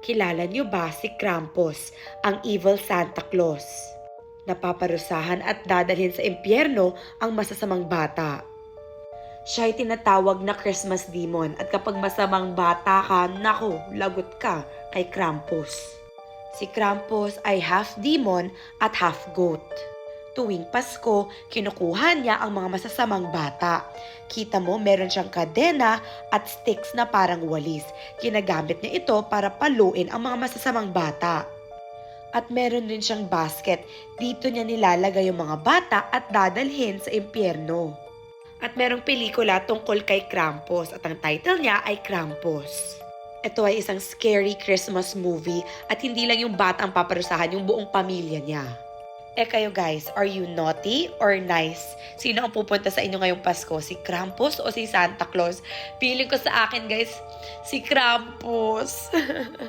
Kilala niyo ba si Krampus, ang evil Santa Claus? Napaparusahan at dadalhin sa impyerno ang masasamang bata. Siya ay tinatawag na Christmas demon at kapag masamang bata ka, naku, lagot ka kay Krampus. Si Krampus ay half demon at half goat. Tuwing Pasko, kinukuha niya ang mga masasamang bata. Kita mo, meron siyang kadena at sticks na parang walis. Ginagamit niya ito para paluin ang mga masasamang bata. At meron din siyang basket. Dito niya nilalagay yung mga bata at dadalhin sa impyerno. At merong pelikula tungkol kay Krampus at ang title niya ay Krampus. Ito ay isang scary Christmas movie at hindi lang yung bata ang paparusahan, yung buong pamilya niya. Kayo guys, are you naughty or nice? Sino ang pupunta sa inyo ngayong Pasko? Si Krampus o si Santa Claus? Feeling ko sa akin guys, si Krampus.